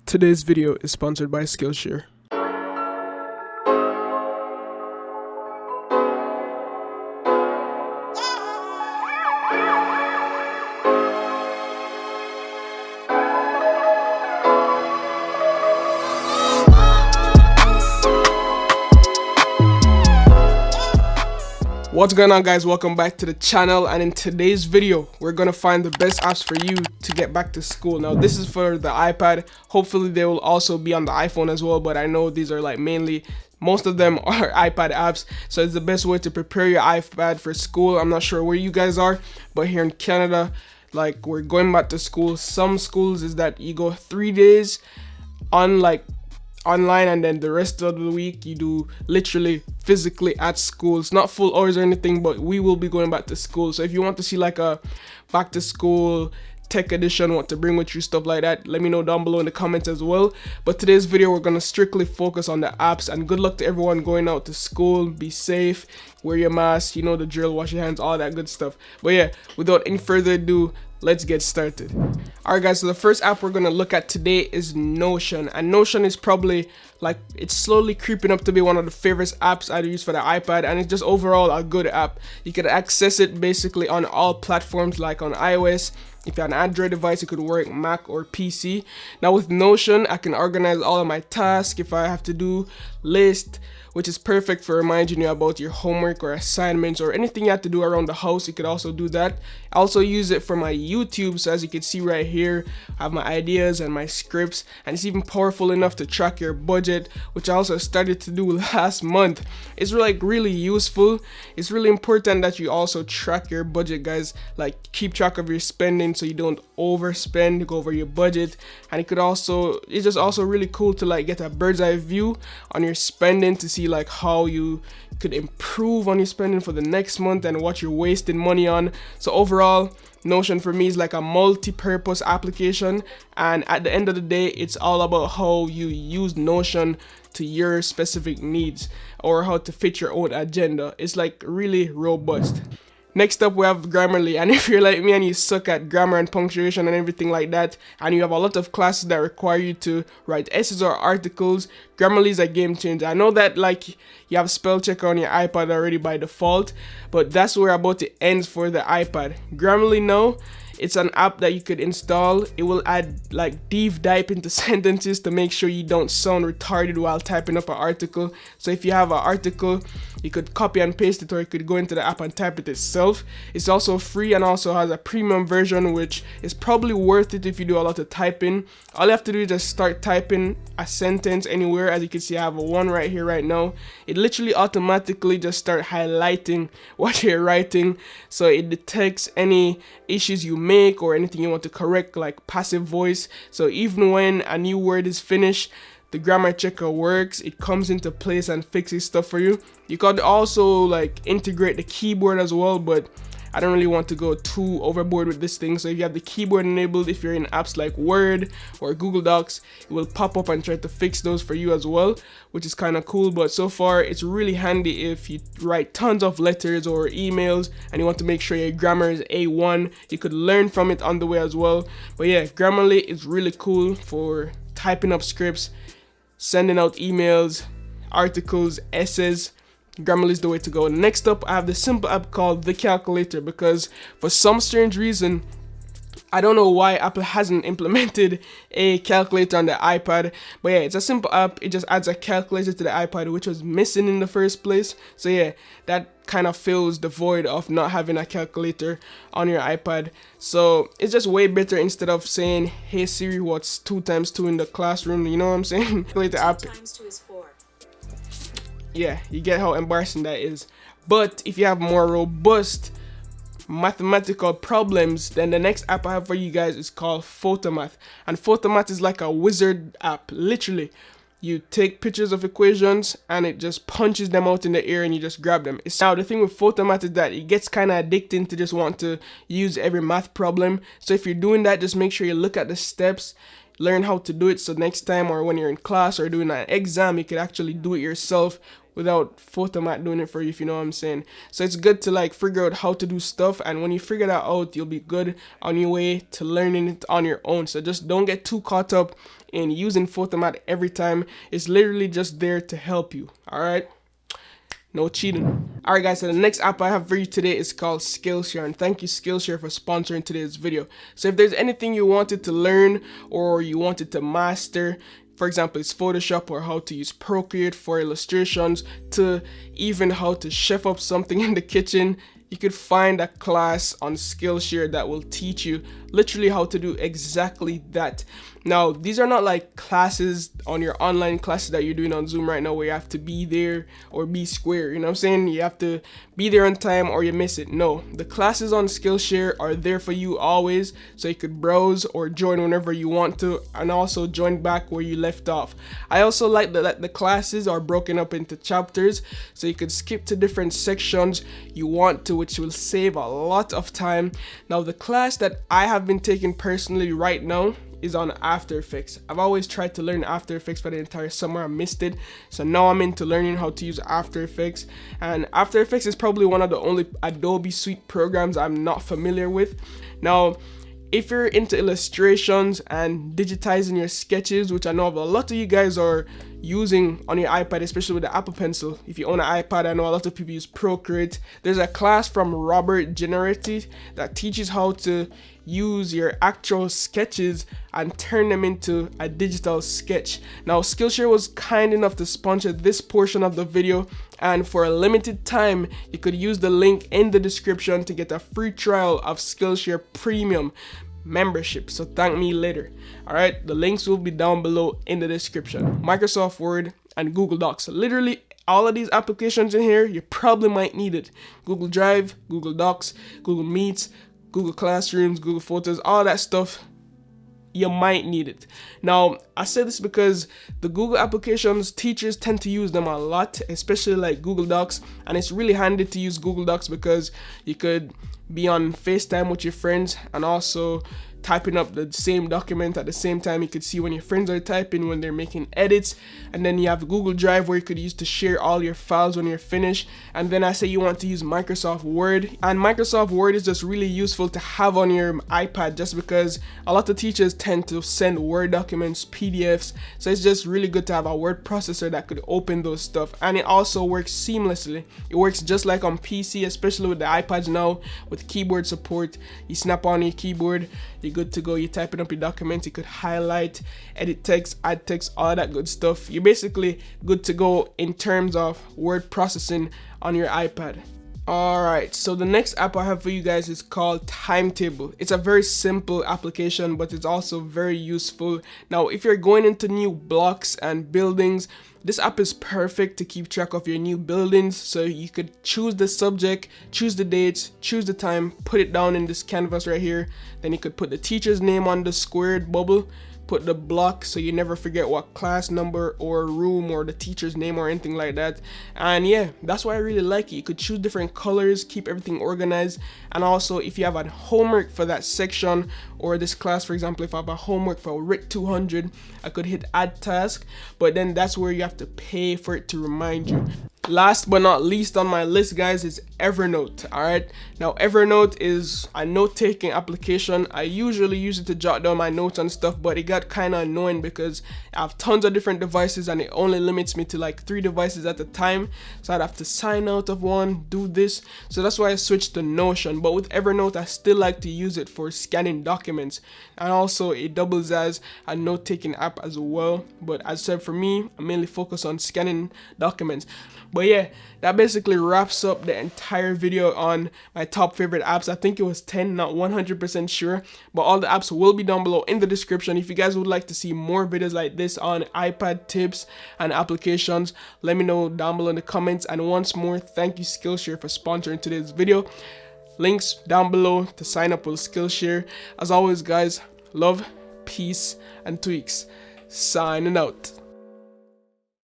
Today's video is sponsored by Skillshare. What's going on, guys? Welcome back to the channel, and in today's video we're gonna find the best apps for you to get back to school. Now this is for the iPad. Hopefully they will also be on the iPhone as well, but I know these are like mainly, most of them are iPad apps, so it's the best way to prepare your iPad for school. I'm not sure where you guys are, but here in Canada, like, we're going back to school. Some schools is that you go 3 days on online, and then the rest of the week you do literally physically at school. It's not full hours or anything, but we will be going back to school. So if you want to see like a back to school tech edition, what to bring with you, stuff like that, let me know down below in the comments as well. But today's video we're gonna strictly focus on the apps, and good luck to everyone going out to school. Be safe, wear your mask, you know the drill, wash your hands, all that good stuff. But yeah, without any further ado, let's get started. Alright guys, so the first app we're gonna look at today is Notion, and Notion is probably, like, it's slowly creeping up to be one of the favorite apps I use for the iPad, and it's just overall a good app. You can access it basically on all platforms, like on iOS. If you have an Android device, it could work Mac or PC. Now with Notion, I can organize all of my tasks. If I have to do list, which is perfect for reminding you about your homework or assignments or anything you have to do around the house, you could also do that. I also use it for my YouTube, so as you can see right here, I have my ideas and my scripts, and it's even powerful enough to track your budget, which I also started to do last month. It's like really useful. It's really important that you also track your budget, guys. Like, keep track of your spending so you don't overspend, go over your budget. And it's just also really cool to like get a bird's eye view on your spending, to see like how you could improve on your spending for the next month and what you're wasting money on. So overall, Notion for me is like a multi-purpose application, and at the end of the day, it's all about how you use Notion to your specific needs or how to fit your own agenda. It's like really robust. Next up, we have Grammarly, and if you're like me and you suck at grammar and punctuation and everything like that, and you have a lot of classes that require you to write essays or articles, Grammarly is a game changer. I know that like you have spell checker on your iPad already by default, but that's where about it ends for the iPad. Grammarly now, it's an app that you could install. It will add like deep dive into sentences to make sure you don't sound retarded while typing up an article. So if you have an article, you could copy and paste it, or you could go into the app and type it itself. It's also free and also has a premium version, which is probably worth it if you do a lot of typing. All you have to do is just start typing a sentence anywhere. As you can see, I have a one right here right now. It literally automatically just start highlighting what you're writing, so it detects any issues you make or anything you want to correct, like passive voice. So even when a new word is finished, the grammar checker works. It comes into place and fixes stuff for you. You could also like integrate the keyboard as well, but I don't really want to go too overboard with this thing. So if you have the keyboard enabled, if you're in apps like Word or Google Docs, it will pop up and try to fix those for you as well, which is kind of cool. But so far, it's really handy if you write tons of letters or emails and you want to make sure your grammar is A1. You could learn from it on the way as well. But yeah, Grammarly is really cool for typing up scripts, sending out emails, articles, essays. Grammarly is the way to go. Next up, I have the simple app called The Calculator, because for some strange reason, I don't know why Apple hasn't implemented a calculator on the iPad, but yeah, it's a simple app. It just adds a calculator to the iPad, which was missing in the first place. So yeah, that kind of fills the void of not having a calculator on your iPad. So it's just way better. Instead of saying, "Hey Siri, what's 2 times 2 in the classroom?" You know what I'm saying? Calculator app. 2 times 2 is 4. Yeah, you get how embarrassing that is. But if you have more robust mathematical problems, then the next app I have for you guys is called Photomath. And Photomath is like a wizard app. Literally, you take pictures of equations and it just punches them out in the air and you just grab them. Now the thing with Photomath is that it gets kind of addicting to just want to use every math problem. So if you're doing that, just make sure you look at the steps. learn how to do it, so next time or when you're in class or doing an exam, you could actually do it yourself without Photomat doing it for you, if you know what I'm saying. So it's good to like figure out how to do stuff, and when you figure that out, you'll be good on your way to learning it on your own. So just don't get too caught up in using Photomat every time. It's literally just there to help you. All right, no cheating. Alright guys, so the next app I have for you today is called Skillshare, and thank you Skillshare for sponsoring today's video. So if there's anything you wanted to learn or you wanted to master, for example, it's Photoshop or how to use Procreate for illustrations, to even how to chef up something in the kitchen, you could find a class on Skillshare that will teach you literally how to do exactly that. Now, these are not like classes on your online classes that you're doing on Zoom right now where you have to be there or be square, you know what I'm saying? You have to be there on time or you miss it. No, the classes on Skillshare are there for you always, so you could browse or join whenever you want to, and also join back where you left off. I also like that the classes are broken up into chapters, so you could skip to different sections you want to, which will save a lot of time. Now, the class that I have been taking personally right now is on After Effects. I've always tried to learn After Effects for the entire summer. I missed it, so now I'm into learning how to use After Effects. And After Effects is probably one of the only Adobe Suite programs I'm not familiar with. Now, if you're into illustrations and digitizing your sketches, which I know a lot of you guys are using on your iPad, especially with the Apple Pencil. If you own an iPad, I know a lot of people use Procreate. There's a class from Robert Generati that teaches how to use your actual sketches and turn them into a digital sketch. Now, Skillshare was kind enough to sponsor this portion of the video, and for a limited time, you could use the link in the description to get a free trial of Skillshare Premium membership. So thank me later. All right, the links will be down below in the description. Microsoft Word and Google Docs. Literally all of these applications in here, you probably might need it. Google Drive, Google Docs, Google Meets, Google Classrooms, Google Photos, all that stuff, you might need it. Now, I say this because the Google applications, teachers tend to use them a lot, especially like Google Docs, and it's really handy to use Google Docs because you could be on FaceTime with your friends and also typing up the same document at the same time. You could see when your friends are typing, when they're making edits. And then you have Google Drive where you could use to share all your files when you're finished. And then I say you want to use Microsoft Word, and Microsoft Word is just really useful to have on your iPad just because a lot of teachers tend to send Word documents, PDFs, so it's just really good to have a word processor that could open those stuff. And it also works seamlessly. It works just like on PC, especially with the iPads now with keyboard support. You snap on your keyboard, you're good to go. You're typing up your documents, you could highlight, edit text, add text, all that good stuff. You're basically good to go in terms of word processing on your iPad. Alright, so the next app I have for you guys is called Timetable. It's a very simple application, but it's also very useful. Now, if you're going into new blocks and buildings, this app is perfect to keep track of your new buildings. So you could choose the subject, choose the dates, choose the time, put it down in this canvas right here. Then you could put the teacher's name on the squared bubble, put the block so you never forget what class number or room or the teacher's name or anything like that. And yeah, that's why I really like it. You could choose different colors, keep everything organized. And also, if you have a homework for that section or this class, for example, if I have a homework for RIT 200, I could hit add task, but then that's where you have to pay for it to remind you. Last but not least on my list, guys, is Evernote. Alright, now Evernote is a note-taking application. I usually use it to jot down my notes and stuff, but it got kind of annoying because I have tons of different devices and it only limits me to like 3 devices at a time. So I'd have to sign out of one, do this. So that's why I switched to Notion. But with Evernote, I still like to use it for scanning documents, and also it doubles as a note-taking app as well. But as I said, for me, I mainly focus on scanning documents. But yeah, that basically wraps up the entire video on my top favorite apps. I think it was 10, not 100% sure, but all the apps will be down below in the description. If you guys would like to see more videos like this on iPad tips and applications, let me know down below in the comments. And once more, thank you Skillshare for sponsoring today's video. Links down below to sign up with Skillshare. As always, guys, love, peace, and tweaks. Signing out.